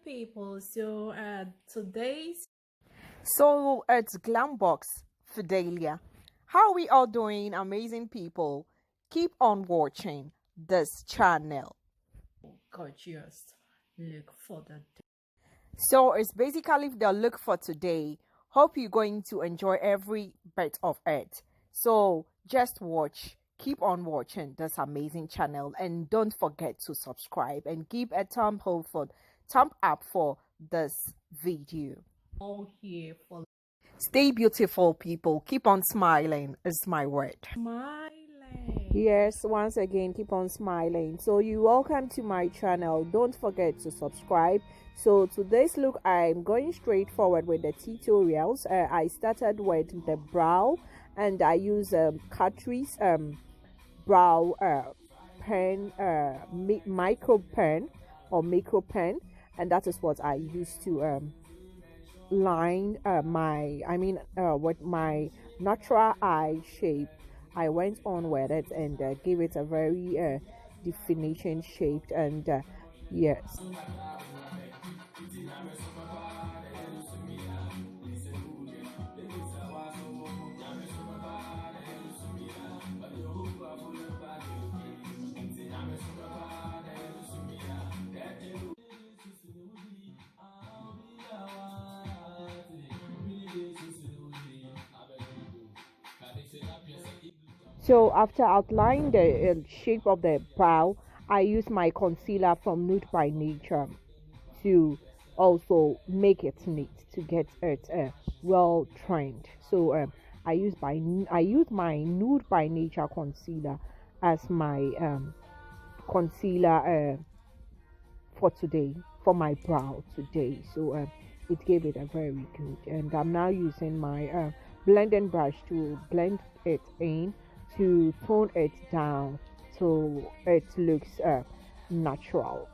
people. So today's So it's Glam Box Fidelia. How are we all doing, amazing people? Keep on watching this channel. gorgeous look for the So it's basically the look for today. Hope you're going to enjoy every bit of it. So just watch. Keep on watching this amazing channel and don't forget to subscribe and give a thumb up for this video. all here for Stay beautiful, people. Keep on smiling is my word. smiling. Yes, once again, keep on smiling. So you welcome to my channel. Don't forget to subscribe. So today's look, I'm going straight forward with the tutorials. I started with the brow, and I use Catrice brow pen, micro pen or macro pen, and that is what I use to line with my natural eye shape. I went on with it and gave it a very definition shape, and yes. So after outlining the shape of the brow, I use my concealer from Nude by Nature to also make it neat, to get it well trained. So I use my Nude by Nature concealer as my concealer for today, for my brow today. So it gave it a very good, and I'm now using my blending brush to blend it in, to tone it down so it looks natural.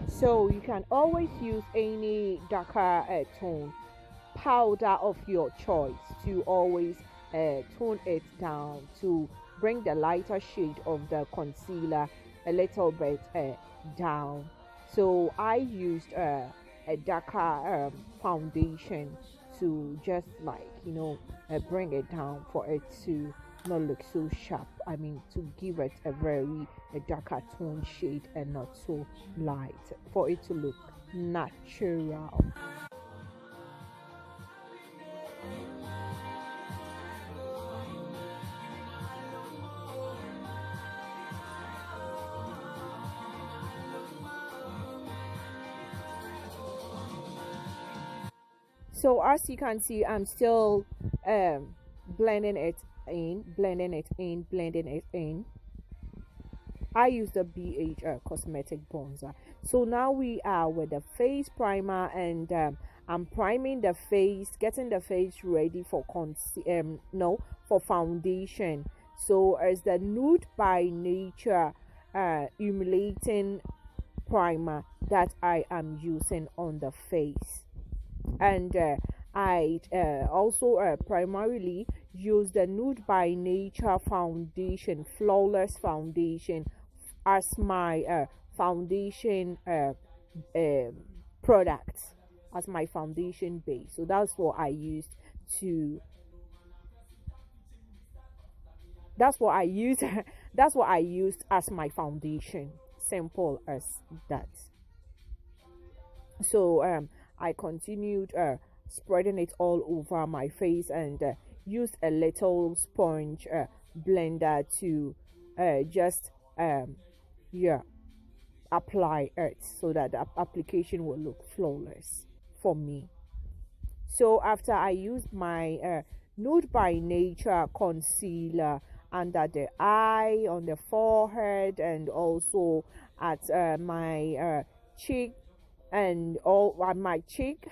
So you can always use any darker tone powder of your choice to always tone it down, to bring the lighter shade of the concealer a little bit down. So I used a darker foundation to just bring it down for it to not look so sharp. I mean, to give it a darker tone shade and not so light, for it to look natural. So as you can see, I'm still blending it in, blending it in. I use the BH cosmetic bronzer. So now we are with the face primer, and I'm priming the face, getting the face ready for for foundation. So as the Nude by Nature emulating primer that I am using on the face, and I also primarily use the Nude by Nature foundation, flawless foundation, as my foundation product, as my foundation base. So that's what I used to that's what I used that's what I used as my foundation, simple as that. So I continued spreading it all over my face, and used a little sponge blender to just apply it so that the application will look flawless for me. So after I used my Nude by Nature concealer under the eye, on the forehead, and also at my cheek, and all my cheek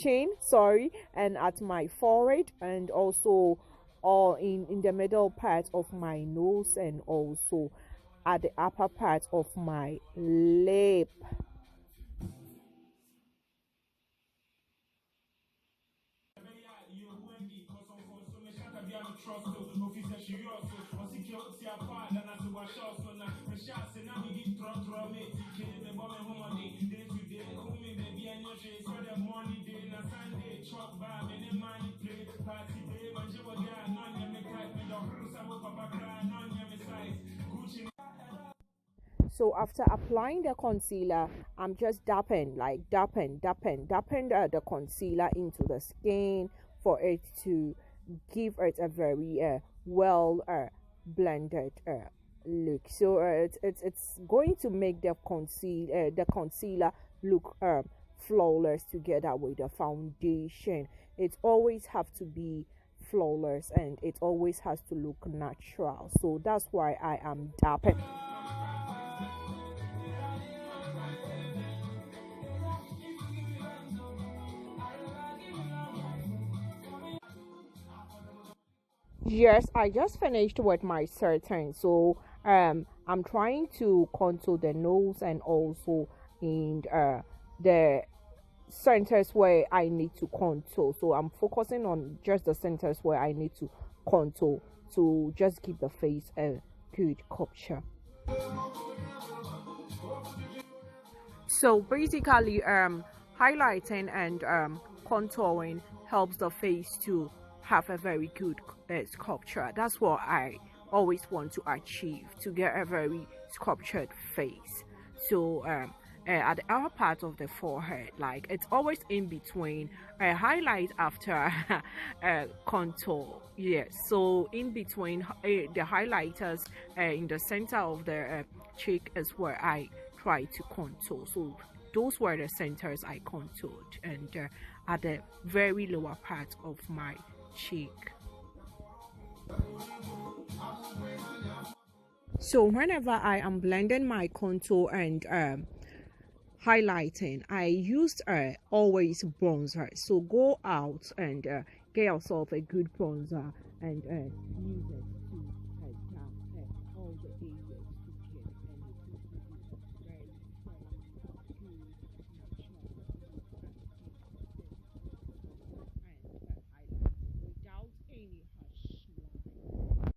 chin, sorry, and at my forehead, and also or in the middle part of my nose, and also at the upper part of my lip. So after applying the concealer, I'm just dapping, like dapping the concealer into the skin for it to give it a very well blended look. So it's going to make the concealer look flawless together with the foundation. It always have to be flawless, and it always has to look natural. So that's why I am dapping. Yes, I just finished with my certain. So I'm trying to contour the nose, and also in the centers where I need to contour. So I'm focusing on just the centers where I need to contour to just give the face a good capture. So basically, highlighting and contouring helps the face to have a very good sculpture. That's what I always want to achieve, to get a very sculptured face. So at the upper part of the forehead, like it's always in between highlight after contour. Yes, so in between the highlighters in the center of the cheek is where I try to contour. So those were the centers I contoured, and at the very lower part of my cheek. So whenever I am blending my contour and highlighting, I used always bronzer. So go out and get yourself a good bronzer, and use it to tap all the areas to get, and it will give you a very good natural look and highlight without any harsh line.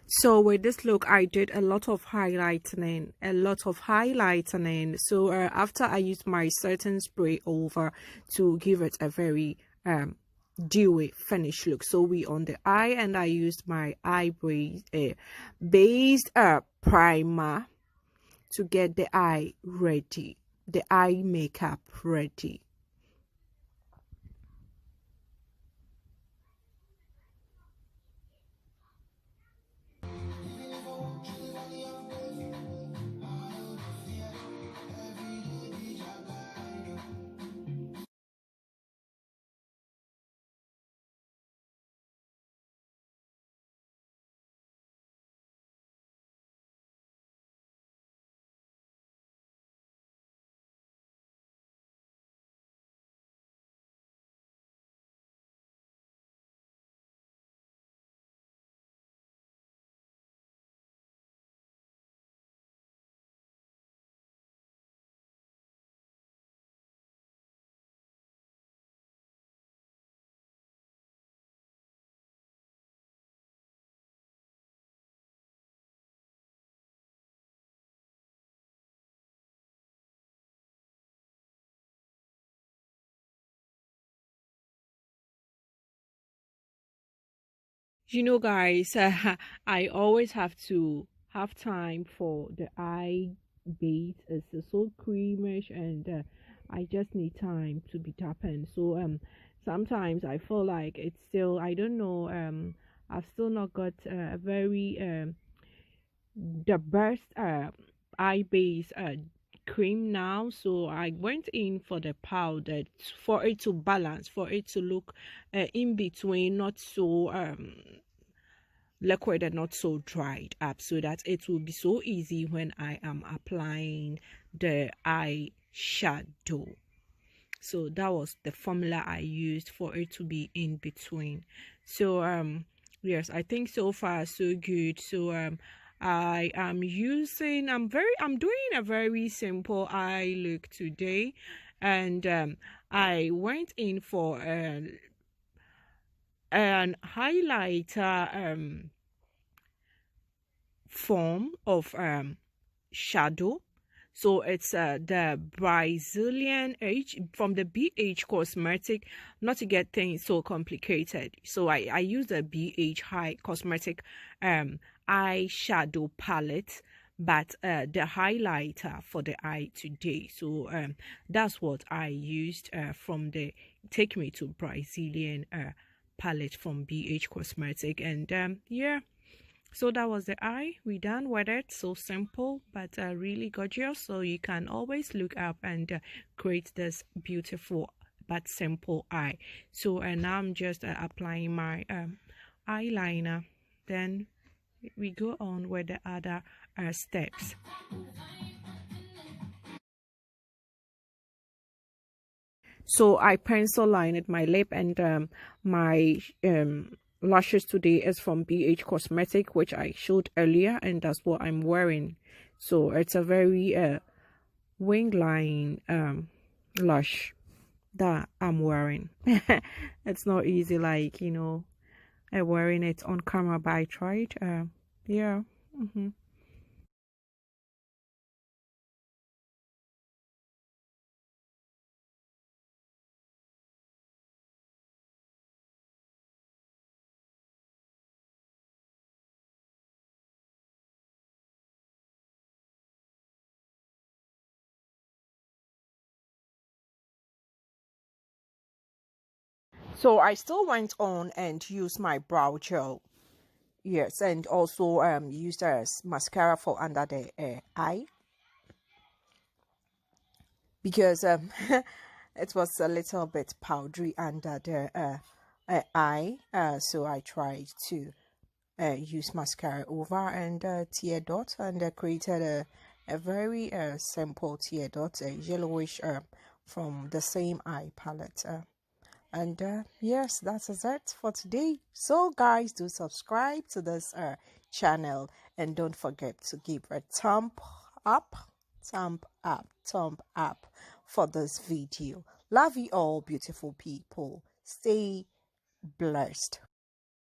So with this look, I did a lot of highlighting. So after I used my certain spray over to give it a very dewy finish look. So we on the eye, and I used my eye based primer to get the eye ready, the eye makeup ready. Guys, I always have to have time for the eye base. It's so creamish, and I just need time to be tapping. So sometimes I feel like it's still, I don't know, I've still not got a very the best eye base cream now. So I went in for the powder for it to balance, for it to look in between, not so liquid and not so dried up, so that it will be so easy when I am applying the eye shadow. So that was the formula I used for it to be in between. So yes, I think so far so good. So I am using, I'm doing a very simple eye look today, and I went in for an highlighter form of shadow. So it's the Brazilian H from the BH Cosmetic, not to get things so complicated. So I use the BH High Cosmetic eyeshadow palette, but the highlighter for the eye today. So that's what I used from the Take Me to Brazilian palette from BH Cosmetic. And yeah, so that was the eye. We done with it. So simple, but really gorgeous. So you can always look up and create this beautiful but simple eye. So now I'm just applying my eyeliner. Then we go on with the other steps. So I pencil lined my lip, and my lashes today is from BH Cosmetic, which I showed earlier, and that's what I'm wearing. So it's a very wing line lash that I'm wearing. It's not easy, like wearing it on camera, but I tried. Yeah. So I still went on and used my brow gel. Yes, and also used as mascara for under the eye, because it was a little bit powdery under the eye. So I tried to use mascara over, and tear dot, and created a very simple tear dot, a yellowish from the same eye palette. And yes, that is it for today. So guys, do subscribe to this channel, and don't forget to give a up thumb up for this video. Love you all, beautiful people. Stay blessed.